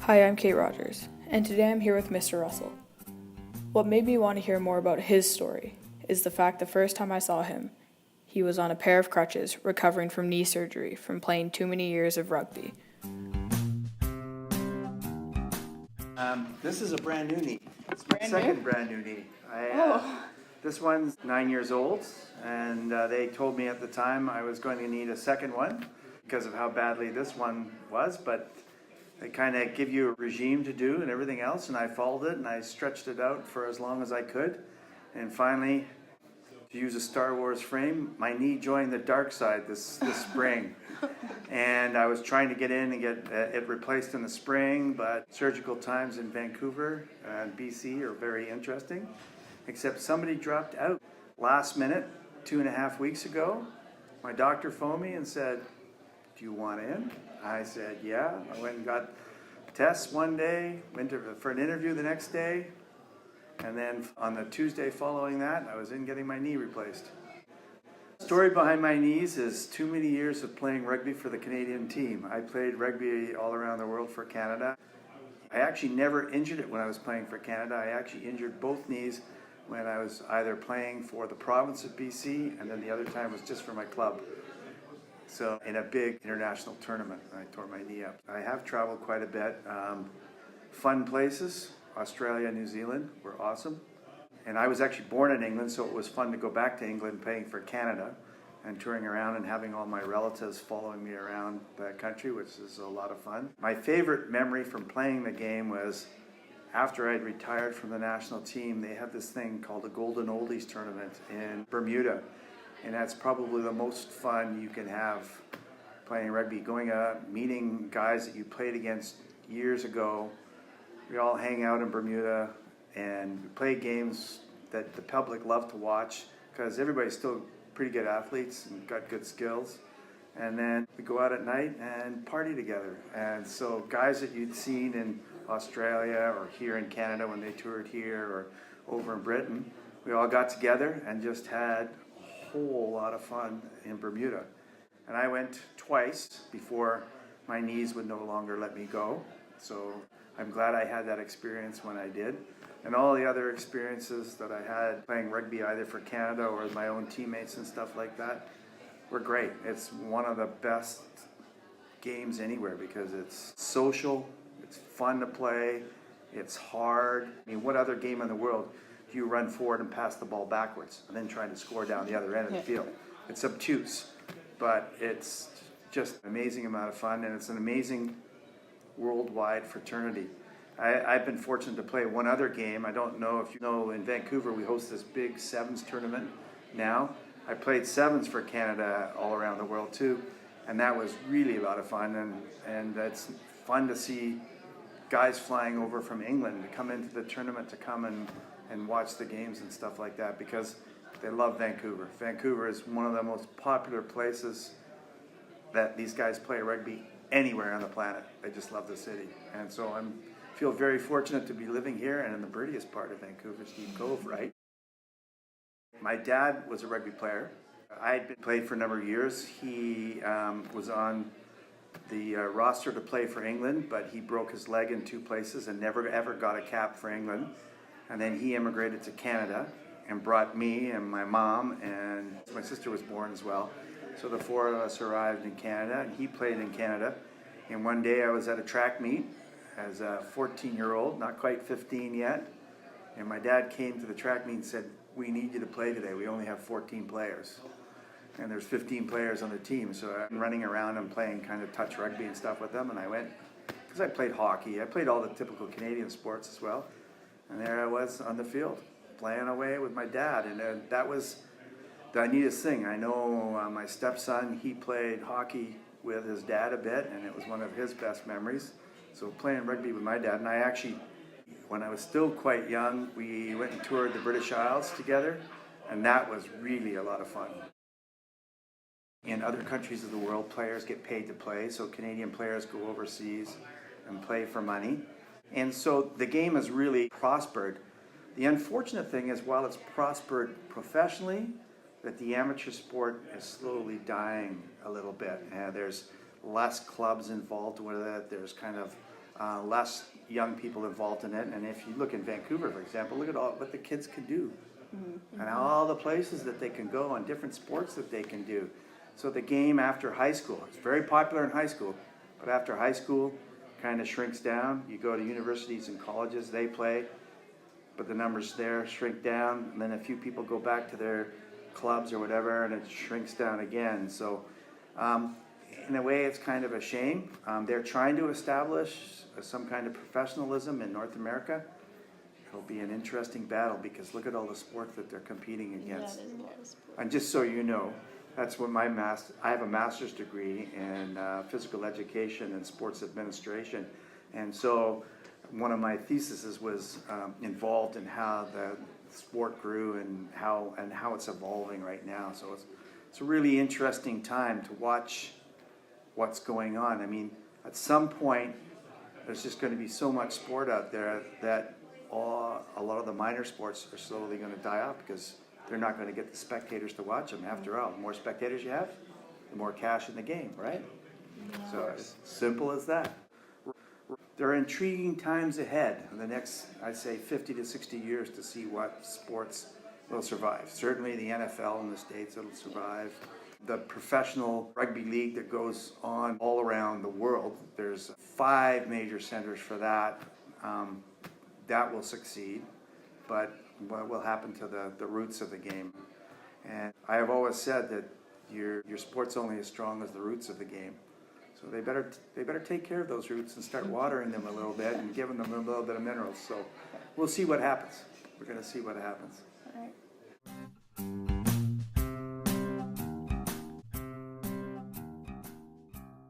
Hi, I'm Kate Rogers, and today I'm here with Mr. Russell. What made me want to hear more about his story is the fact the first time I saw him, he was on a pair of crutches recovering from knee surgery from playing too many years of rugby. This is a brand new knee. It's my Brand second new? brand new knee. Oh. This one's 9 years old, and they told me at the time I was going to need a second one because of how badly this one was, but they kind of give you a regime to do and everything else, and I followed it and I stretched it out for as long as I could, and finally, to use a Star Wars frame, my knee joined the dark side this spring. And I was trying to get in and get it replaced in the spring, but surgical times in Vancouver and BC are very interesting. Except somebody dropped out last minute 2.5 weeks ago. My doctor phoned me and said, "Do you want in?" I said, "Yeah." I went and got tests one day, went for an interview the next day, and then on the Tuesday following that, I was in getting my knee replaced. Story behind my knees is too many years of playing rugby for the Canadian team. I played rugby all around the world for Canada. I actually never injured it when I was playing for Canada. I actually injured both knees when I was either playing for the province of BC and then the other time was just for my club. So in a big international tournament, I tore my knee up. I have traveled quite a bit. Fun places, Australia, New Zealand were awesome. And I was actually born in England, so it was fun to go back to England playing for Canada and touring around and having all my relatives following me around the country, which is a lot of fun. My favorite memory from playing the game was after I'd retired from the national team, they had this thing called the Golden Oldies Tournament in Bermuda. And that's probably the most fun you can have playing rugby, going out, meeting guys that you played against years ago. We all hang out in Bermuda and play games that the public love to watch because everybody's still pretty good athletes and got good skills. And then we go out at night and party together. And so guys that you'd seen in Australia or here in Canada when they toured here or over in Britain, we all got together and just had a whole lot of fun in Bermuda. And I went twice before my knees would no longer let me go. So I'm glad I had that experience when I did. And all the other experiences that I had playing rugby either for Canada or with my own teammates and stuff like that were great. It's one of the best games anywhere because it's social, it's fun to play, it's hard. I mean, what other game in the world do you run forward and pass the ball backwards and then try to score down the other end of the field? It's obtuse, but it's just an amazing amount of fun, and it's an amazing worldwide fraternity. I've been fortunate to play one other game. I don't know if you know, in Vancouver we host this big sevens tournament now. I played sevens for Canada all around the world too, and that was really a lot of fun. And it's fun to see guys flying over from England to come into the tournament to come and watch the games and stuff like that because they love Vancouver. Vancouver is one of the most popular places that these guys play rugby anywhere on the planet. They just love the city. And so I feel very fortunate to be living here and in the prettiest part of Vancouver, Steep Cove, right? My dad was a rugby player. I had been played for a number of years. He was on the roster to play for England, but he broke his leg in 2 places and never ever got a cap for England. And then he immigrated to Canada and brought me and my mom, and my sister was born as well. So the 4 of us arrived in Canada, and he played in Canada. And one day I was at a track meet as a 14-year-old, not quite 15 yet. And my dad came to the track meet and said, "We need you to play today. We only have 14 players. And there's 15 players on the team." So I'm running around and playing kind of touch rugby and stuff with them. And I went, because I played hockey. I played all the typical Canadian sports as well. And there I was on the field, playing away with my dad. And that was the neatest thing. I know my stepson, he played hockey with his dad a bit, and it was one of his best memories. So playing rugby with my dad, and I actually, when I was still quite young, we went and toured the British Isles together, and that was really a lot of fun. In other countries of the world, players get paid to play, so Canadian players go overseas and play for money. And so the game has really prospered. The unfortunate thing is, while it's prospered professionally, that the amateur sport is slowly dying a little bit. There's less clubs involved with it. There's kind of less young people involved in it. And if you look in Vancouver, for example, look at all what the kids can do, and all the places that they can go and different sports that they can do. So the game after high school, it's very popular in high school, but after high school, kind of shrinks down. You go to universities and colleges, they play, but the numbers there shrink down, and then a few people go back to their clubs or whatever, and it shrinks down again. So in a way, it's kind of a shame. They're trying to establish some kind of professionalism in North America. It'll be an interesting battle because look at all the sports that they're competing against. And just so you know, that's what I have a master's degree in physical education and sports administration. And so one of my theses was involved in how the sport grew and how it's evolving right now. So it's a really interesting time to watch what's going on. I mean, at some point, there's just going to be so much sport out there that a lot of the minor sports are slowly going to die off because they're not going to get the spectators to watch them. After all, the more spectators you have, the more cash in the game, right? So it's simple as that. There are intriguing times ahead in the next, I'd say, 50 to 60 years to see what sports will survive. Certainly the NFL in the States, it'll survive. The professional rugby league that goes on all around the world, there's 5 major centers for that. That will succeed, but what will happen to the roots of the game? And I have always said that your sport's only as strong as the roots of the game. So they better take care of those roots and start watering them a little bit and giving them a little bit of minerals. So we'll see what happens. We're going to see what happens. All right.